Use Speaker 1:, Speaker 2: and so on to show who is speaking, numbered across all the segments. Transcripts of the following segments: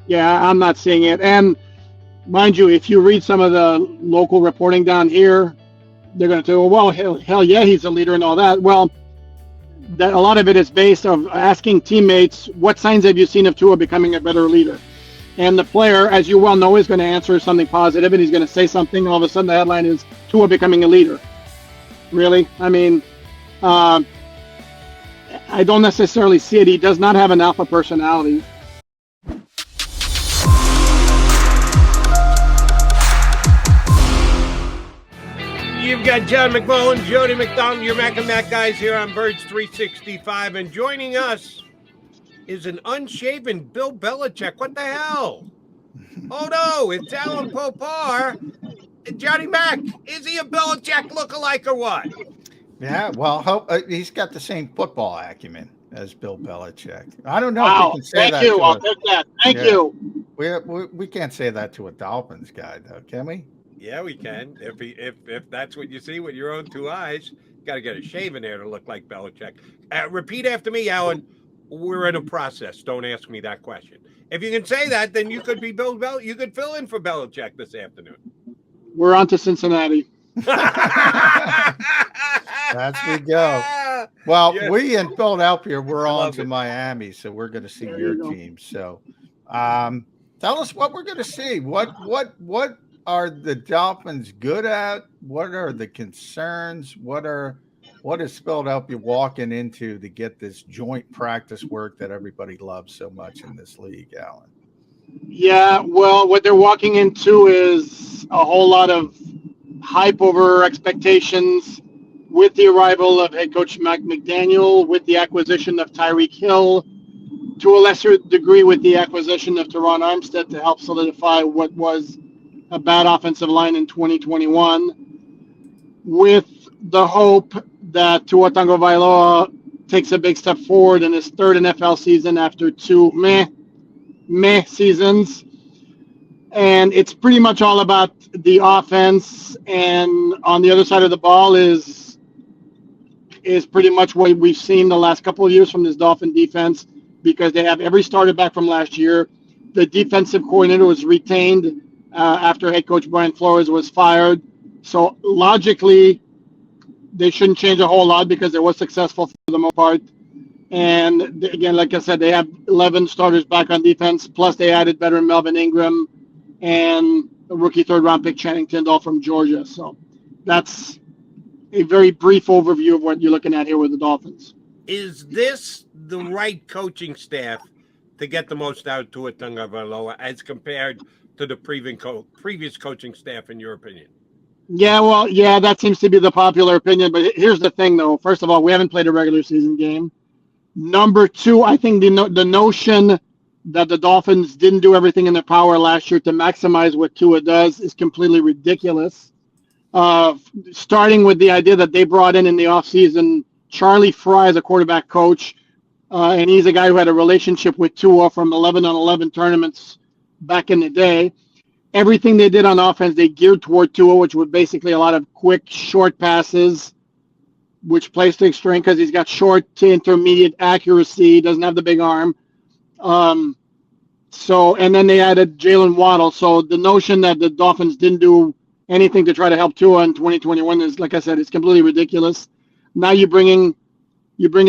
Speaker 1: Yeah, I'm not seeing it. And mind you, if you read some of the local reporting down here, they're going to say, well, hell yeah, he's a leader and all that. Well, that a lot of it is based of asking teammates, what signs have you seen of Tua becoming a better leader? And the player, as you well know, is going to answer something positive, and he's going to say something. All of a sudden, the headline is Tua becoming a leader. Really? I mean, uh, I don't necessarily see it. He does not have an alpha personality.
Speaker 2: You've got John McMullen, Jody McDonald, your Mac and Mac guys here on Birds 365. And joining us is an unshaven Bill Belichick. What the hell? Oh, no, it's Alain Poupart. Johnny Mac, is he a Belichick lookalike or what?
Speaker 3: Yeah, well, he's got the same football acumen as Bill Belichick. I don't know
Speaker 1: Wow,
Speaker 3: if we can say
Speaker 1: thank
Speaker 3: that.
Speaker 1: you. I'll take that. Thank you.
Speaker 3: We can't say that to a Dolphins guy, though, can we?
Speaker 2: Yeah, we can. If that's what you see with your own two eyes, got to get a shave in there to look like Belichick. Repeat after me, Alan. We're in a process. Don't ask me that question. If you can say that, then you could be Bill Bel. You could fill in for Belichick this afternoon.
Speaker 1: We're on to Cincinnati.
Speaker 3: That's we go. Well, yes. We in Philadelphia, we're on to Miami, so we're going to see your team. So, tell us what we're going to see. What are the Dolphins good at? What are the concerns? What is Philadelphia walking into to get this joint practice work that everybody loves so much in this league, Alan?
Speaker 1: Yeah, well, what they're walking into is a whole lot of hype over expectations with the arrival of head coach McDaniel, with the acquisition of Tyreek Hill, to a lesser degree with the acquisition of Teron Armstead to help solidify what was a bad offensive line in 2021, with the hope that Tua Tagovailoa takes a big step forward in his third NFL season after two meh seasons. And it's pretty much all about the offense. And on the other side of the ball is pretty much what we've seen the last couple of years from this Dolphin defense, because they have every starter back from last year. The defensive coordinator was retained after head coach Brian Flores was fired. So logically, they shouldn't change a whole lot because it was successful for the most part. And again, like I said, they have 11 starters back on defense, plus they added veteran Melvin Ingram and a rookie third-round pick Channing Tindall from Georgia. So that's a very brief overview of what you're looking at here with the Dolphins.
Speaker 2: Is this the right coaching staff to get the most out of Tua Tagovailoa as compared to the previous coaching staff, in your opinion?
Speaker 1: Yeah, well, yeah, that seems to be the popular opinion. But here's the thing, though. First of all, we haven't played a regular season game. Number two, I think the notion that the Dolphins didn't do everything in their power last year to maximize what Tua does is completely ridiculous. Starting with the idea that they brought in the offseason Charlie Fry as a quarterback coach, and he's a guy who had a relationship with Tua from 11-on-11 tournaments back in the day. Everything they did on offense, they geared toward Tua, which was basically a lot of quick, short passes, which plays to his strength because he's got short to intermediate accuracy, doesn't have the big arm. And then they added Jalen Waddle. So the notion that the Dolphins didn't do anything to try to help Tua in 2021 is, like I said, it's completely ridiculous. Now you bring in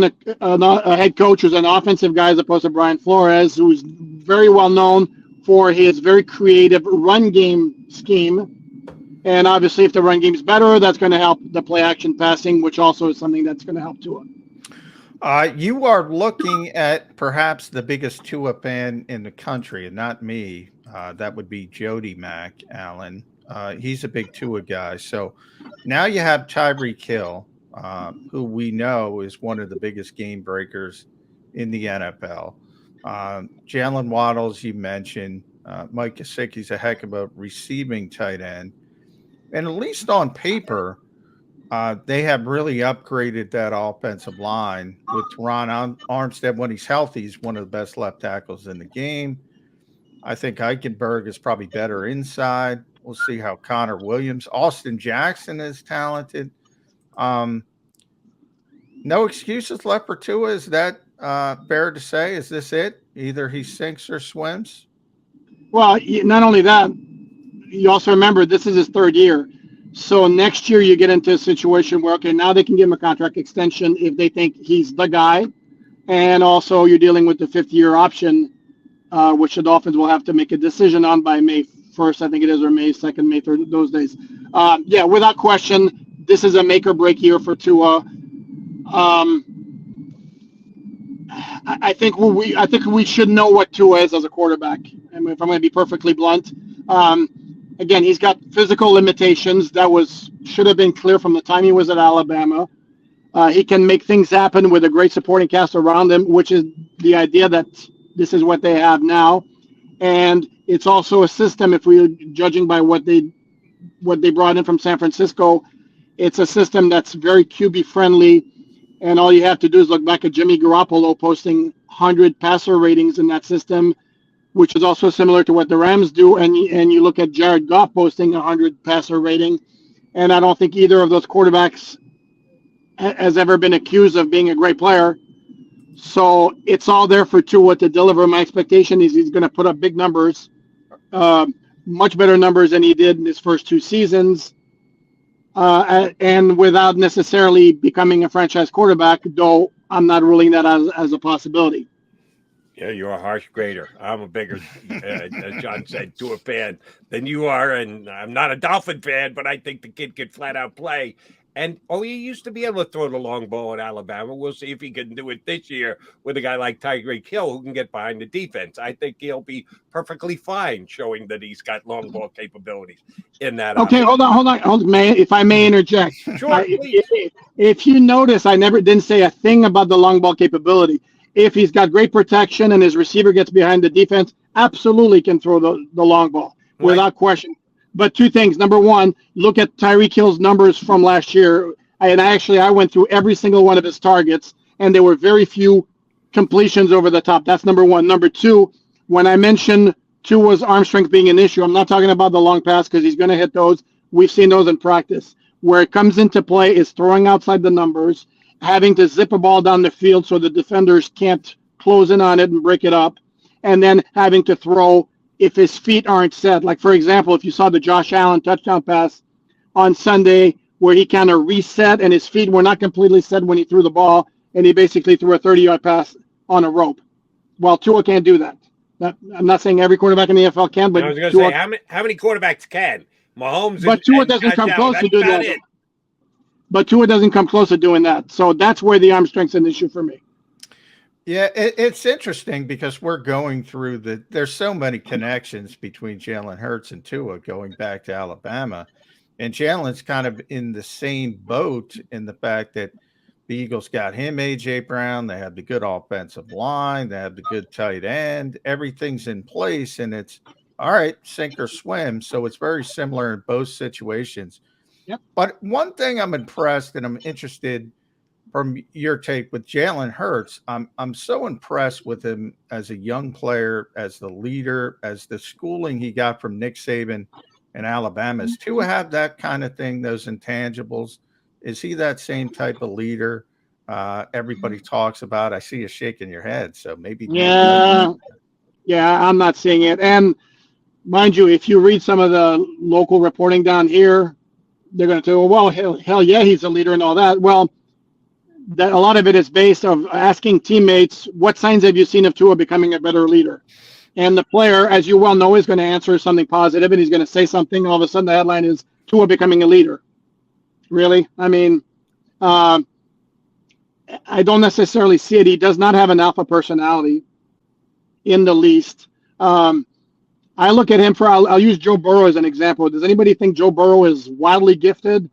Speaker 1: a head coach who's an offensive guy as opposed to Brian Flores, who's very well known for his very creative run game scheme. And obviously, if the run game is better, that's going to help the play action passing, which also is something that's going to help Tua.
Speaker 3: You are looking at perhaps the biggest Tua fan in the country, and not me. That would be Jody Mac, Allen. He's a big Tua guy. So now you have Tyreek Hill, who we know is one of the biggest game breakers in the NFL. Jalen Waddles, you mentioned. Mike Gesicki's a heck of a receiving tight end. And at least on paper, they have really upgraded that offensive line with Teron Armstead. When he's healthy, he's one of the best left tackles in the game. I think Eichenberg is probably better inside. We'll see how Connor Williams. Austin Jackson is talented. No excuses left for Tua. Is that fair to say? Is this it? Either he sinks or swims?
Speaker 1: Well, not only that, you also remember this is his third year. So next year you get into a situation where, okay, now they can give him a contract extension if they think he's the guy. And also you're dealing with the fifth-year option, which the Dolphins will have to make a decision on by May 1st, I think it is, or May 2nd, May 3rd, those days. Yeah, without question, this is a make or break year for Tua. I think we should know what Tua is as a quarterback. I mean, if I'm going to be perfectly blunt, again, he's got physical limitations that should have been clear from the time he was at Alabama. He can make things happen with a great supporting cast around him, which is the idea that this is what they have now, and it's also a system. If we're judging by what they brought in from San Francisco, it's a system that's very QB friendly. And all you have to do is look back at Jimmy Garoppolo posting 100 passer ratings in that system, which is also similar to what the Rams do. And you look at Jared Goff posting 100 passer rating. And I don't think either of those quarterbacks has ever been accused of being a great player. So it's all there for Tua to deliver. My expectation is he's going to put up big numbers, much better numbers than he did in his first two seasons. And without necessarily becoming a franchise quarterback, though I'm not ruling that as a possibility.
Speaker 2: Yeah, you're a harsh grader. I'm a bigger, as John said, Tua fan than you are. And I'm not a Dolphin fan, but I think the kid could flat out play. And, he used to be able to throw the long ball at Alabama. We'll see if he can do it this year with a guy like Tyreek Hill who can get behind the defense. I think he'll be perfectly fine showing that he's got long ball capabilities in that.
Speaker 1: Okay, hold on. If I may interject.
Speaker 2: Sure,
Speaker 1: if you notice, I didn't say a thing about the long ball capability. If he's got great protection and his receiver gets behind the defense, absolutely can throw the long ball without question. But two things. Number one, look at Tyreek Hill's numbers from last year. I went through every single one of his targets, and there were very few completions over the top. That's number one. Number two, when I mentioned Tua's arm strength being an issue, I'm not talking about the long pass because he's going to hit those. We've seen those in practice. Where it comes into play is throwing outside the numbers, having to zip a ball down the field so the defenders can't close in on it and break it up, and then having to throw if his feet aren't set. Like, for example, if you saw the Josh Allen touchdown pass on Sunday where he kind of reset and his feet were not completely set when he threw the ball, and he basically threw a 30-yard pass on a rope. Well, Tua can't do that. I'm not saying every quarterback in the NFL can, but
Speaker 2: I was going to say, how many quarterbacks can? Mahomes
Speaker 1: but Tua doesn't come close to doing that. But Tua doesn't come close to doing that. So that's where the arm strength's an issue for me.
Speaker 3: Yeah, it's interesting because we're going through there's so many connections between Jalen Hurts and Tua going back to Alabama. And Jalen's kind of in the same boat in the fact that the Eagles got him, A.J. Brown. They have the good offensive line. They have the good tight end. Everything's in place, and it's all right, sink or swim. So it's very similar in both situations.
Speaker 1: Yep.
Speaker 3: But one thing I'm impressed and I'm interested from your take with Jalen Hurts, I'm so impressed with him as a young player, as the leader, as the schooling he got from Nick Saban and Alabama. Is Tua have that kind of thing, those intangibles? Is he that same type of leader everybody talks about? I see you shaking your head, so maybe.
Speaker 1: Yeah, I'm not seeing it. And mind you, if you read some of the local reporting down here, they're going to say, well, hell yeah, he's a leader and all that. Well, that a lot of it is based on asking teammates, what signs have you seen of Tua becoming a better leader? And the player, as you well know, is going to answer something positive, and he's going to say something. All of a sudden, the headline is Tua becoming a leader. Really? I mean, I don't necessarily see it. He does not have an alpha personality in the least. I look at him I'll use Joe Burrow as an example. Does anybody think Joe Burrow is wildly gifted?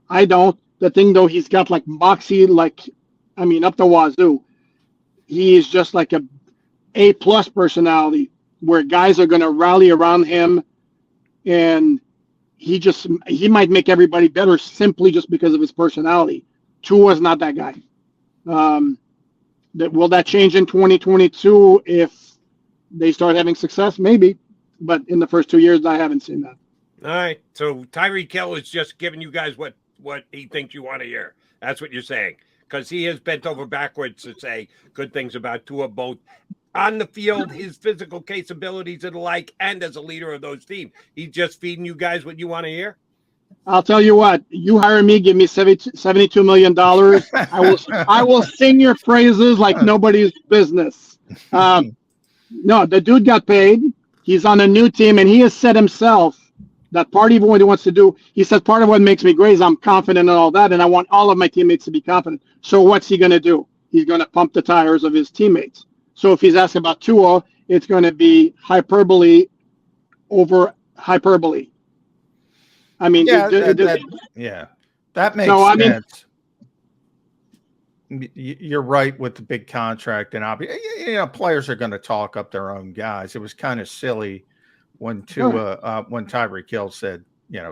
Speaker 1: I don't. The thing, though, he's got like moxie, up the wazoo. He is just like a A+ personality where guys are going to rally around him, and he might make everybody better simply just because of his personality. Tua's not that guy. Will that change in 2022 if they start having success? Maybe, but in the first 2 years, I haven't seen that.
Speaker 2: All right, so Tyreek Hill is just giving you guys what he thinks you want to hear. That's what you're saying. Because he has bent over backwards to say good things about Tua, both on the field, his physical capabilities and the like, and as a leader of those teams. He's just feeding you guys what you want to hear.
Speaker 1: I'll tell you what. You hire me, give me $72 million. I will sing your praises like nobody's business. No, the dude got paid. He's on a new team, and he has said himself that part of what he wants to do. He said part of what makes me great is I'm confident in all that, and I want all of my teammates to be confident. So what's he going to do? He's going to pump the tires of his teammates. So if he's asking about Tua, it's going to be hyperbole over hyperbole. I mean,
Speaker 3: that makes sense. You're right with the big contract, and players are going to talk up their own guys. It was kind of silly when when Tyreek Hill said,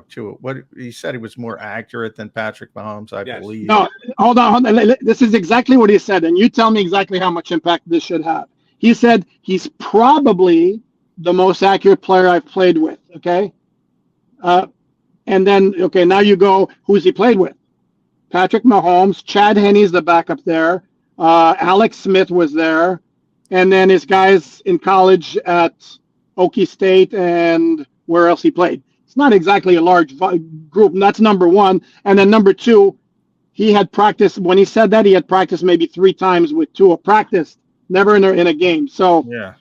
Speaker 3: Tua, what he said, he was more accurate than Patrick Mahomes, I believe.
Speaker 1: No, hold on. This is exactly what he said, and you tell me exactly how much impact this should have. He said he's probably the most accurate player I've played with. Okay. And then, now you go, who's he played with? Patrick Mahomes, Chad Henne's the backup there. Alex Smith was there. And then his guys in college at Okie State and where else he played. It's not exactly a large group. And that's number one. And then number two, he had practiced. When he said that, he had practiced maybe 3 times with Tua. Practiced, never in a game. So,
Speaker 3: yeah.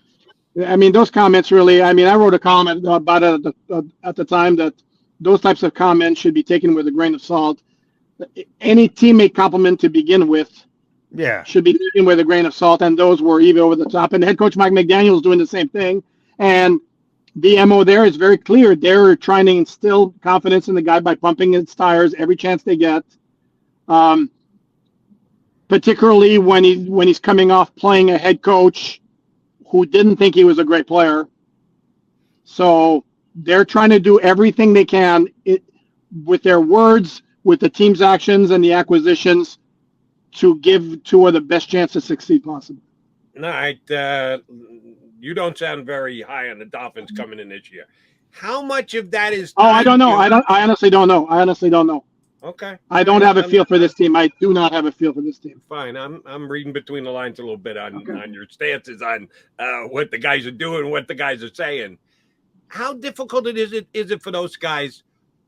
Speaker 1: I mean, those comments really, I wrote a comment about it at the time that those types of comments should be taken with a grain of salt. Any teammate compliment to begin with should be taken with a grain of salt, and those were even over the top. And head coach Mike McDaniel is doing the same thing. And the MO there is very clear. They're trying to instill confidence in the guy by pumping his tires every chance they get, particularly when he's coming off playing a head coach who didn't think he was a great player. So they're trying to do everything they can with their words, with the team's actions and the acquisitions to give Tua the best chance to succeed possible.
Speaker 2: All right. You don't sound very high on the Dolphins coming in this year. How much of that is...
Speaker 1: I don't know. I honestly don't know.
Speaker 2: Okay.
Speaker 1: I don't have a feel for this team. I do not have a feel for this team.
Speaker 2: Fine. I'm reading between the lines a little bit on your stances on what the guys are doing, what the guys are saying. How difficult is it for those guys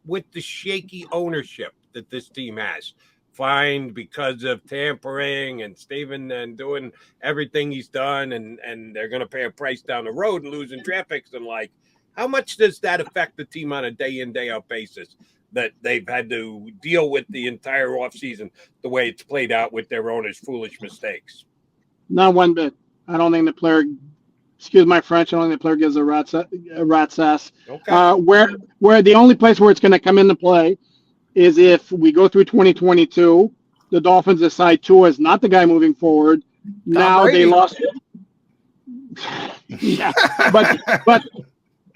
Speaker 2: with the shaky ownership that this team has? Fined because of tampering and Steven and doing everything he's done, and they're going to pay a price down the road and losing draft picks and like. How much does that affect the team on a day-in, day-out basis that they've had to deal with the entire offseason the way it's played out with their owners' foolish mistakes?
Speaker 1: Not one bit. I don't think the player... Excuse my French. I don't think the player gives a rat's ass.
Speaker 2: Okay.
Speaker 1: Where the only place where it's going to come into play is if we go through 2022, the Dolphins decide Tua is not the guy moving forward. Now they lost. Yeah, but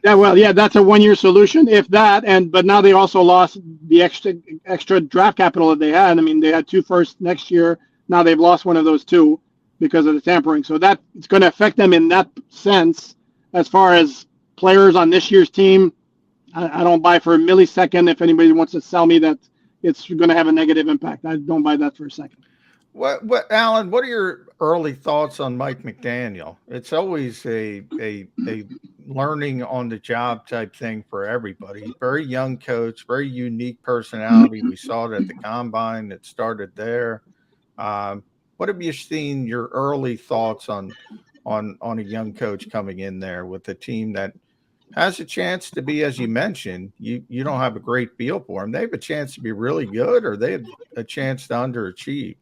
Speaker 1: that's a 1-year solution, if that. But now they also lost the extra draft capital that they had. I mean, they had 2 firsts next year. Now they've lost one of those 2. Because of the tampering. So that it's going to affect them in that sense. As far as players on this year's team, I don't buy for a millisecond if anybody wants to sell me that it's going to have a negative impact. I don't buy that for a second.
Speaker 3: What Alan, what are your early thoughts on Mike McDaniel? It's always a learning on the job type thing for everybody. Very young coach, very unique personality. We saw it at the combine that started there. What have you seen, your early thoughts on a young coach coming in there with a team that has a chance to be, as you mentioned, you don't have a great feel for them. They have a chance to be really good, or they have a chance to underachieve.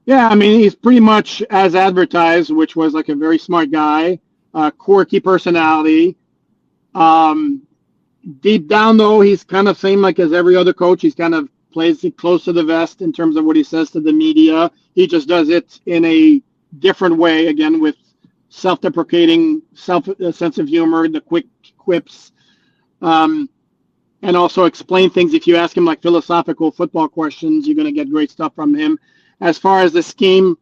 Speaker 1: Yeah, I mean, he's pretty much as advertised, which was like a very smart guy, quirky personality. Deep down, though, he's kind of same like as every other coach. He's kind of plays it close to the vest in terms of what he says to the media. He just does it in a different way, again, with self-deprecating, sense of humor, the quick quips, and also explain things. If you ask him like philosophical football questions, you're going to get great stuff from him. As far as the scheme,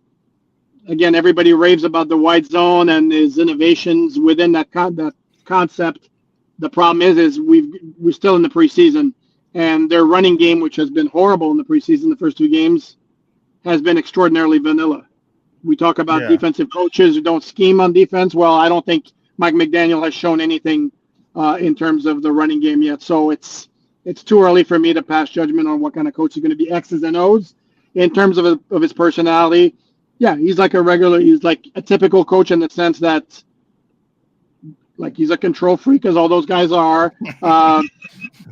Speaker 1: again, everybody raves about the wide zone and his innovations within that concept. The problem is we're still in the preseason. And their running game, which has been horrible in the preseason, the first 2 games, has been extraordinarily vanilla. We talk about
Speaker 3: Yeah.
Speaker 1: defensive coaches who don't scheme on defense. Well, I don't think Mike McDaniel has shown anything in terms of the running game yet. So it's too early for me to pass judgment on what kind of coach he's going to be. X's and O's in terms of his personality. Yeah, he's like he's like a typical coach in the sense that like he's a control freak, as all those guys are.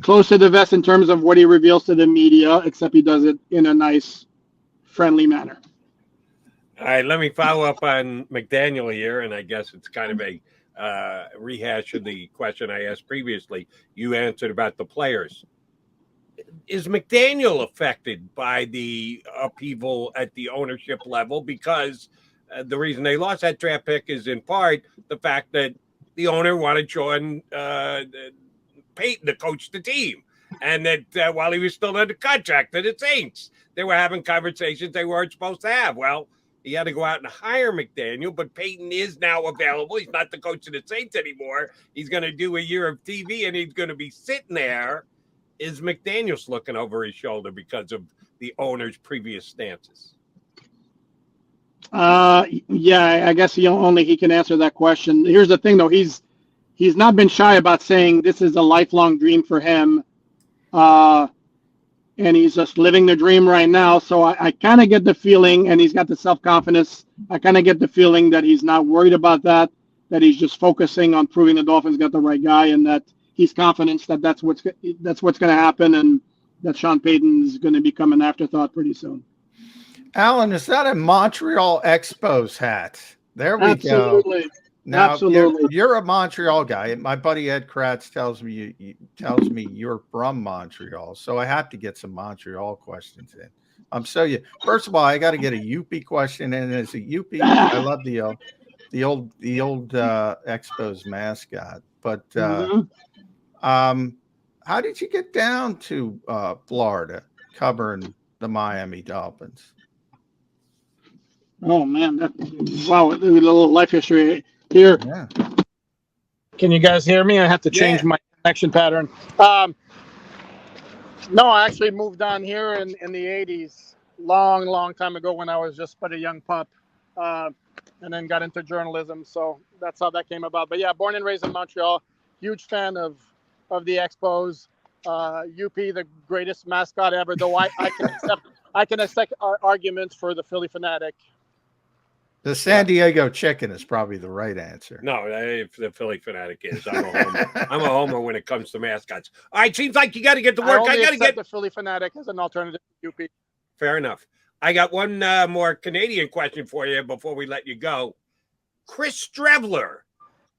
Speaker 1: Close to the vest in terms of what he reveals to the media, except he does it in a nice, friendly manner.
Speaker 2: All right, let me follow up on McDaniel here, and I guess it's kind of a rehash of the question I asked previously. You answered about the players. Is McDaniel affected by the upheaval at the ownership level? Because the reason they lost that draft pick is in part the fact that the owner wanted Sean Payton to coach the team. And that while he was still under contract to the Saints, they were having conversations they weren't supposed to have. Well, he had to go out and hire McDaniel, but Payton is now available. He's not the coach of the Saints anymore. He's going to do a year of TV, and he's going to be sitting there. Is McDaniel's looking over his shoulder because of the owner's previous stances?
Speaker 1: Yeah, I guess only he can answer that question. Here's the thing, though. He's not been shy about saying this is a lifelong dream for him. And he's just living the dream right now. So I kind of get the feeling, and he's got the self-confidence. I kind of get the feeling that he's not worried about that he's just focusing on proving the Dolphins got the right guy, and that he's confident that that's what's going to happen, and that Sean Payton is going to become an afterthought pretty soon.
Speaker 3: Alan, is that a Montreal Expos hat? There we
Speaker 1: Absolutely.
Speaker 3: go. Now,
Speaker 1: Absolutely.
Speaker 3: You're a Montreal guy. My buddy Ed Kratz tells me you're from Montreal, so I have to get some Montreal questions in. First of all, I got to get a Youpie question in. As a Youpie, I love the old Expos mascot. But how did you get down to Florida covering the Miami Dolphins?
Speaker 1: Oh man, wow! A little life history here.
Speaker 3: Yeah.
Speaker 4: Can you guys hear me? I have to change my connection pattern. No, I actually moved down here in the 80s, long time ago when I was just but a young pup, and then got into journalism. So that's how that came about. But yeah, born and raised in Montreal, huge fan of the Expos. UP, the greatest mascot ever, though I can accept arguments for the Philly Fanatic.
Speaker 3: The San Diego Chicken is probably the right answer.
Speaker 2: No, if the Philly Fanatic is, I'm a homer. I'm a homer when it comes to mascots. All right, seems like you got to get to work.
Speaker 4: I
Speaker 2: got to get
Speaker 4: the Philly Fanatic as an alternative to UP.
Speaker 2: Fair enough. I got one more Canadian question for you before we let you go. Chris Streveler.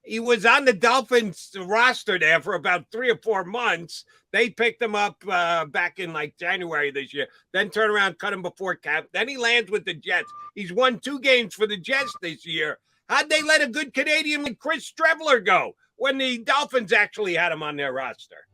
Speaker 2: He was on the Dolphins roster there for about 3 or 4 months. They picked him up back in like January this year, then turn around, cut him before camp. Then he lands with the Jets. He's won 2 games for the Jets this year. How'd they let a good Canadian like Chris Streveler go when the Dolphins actually had him on their roster?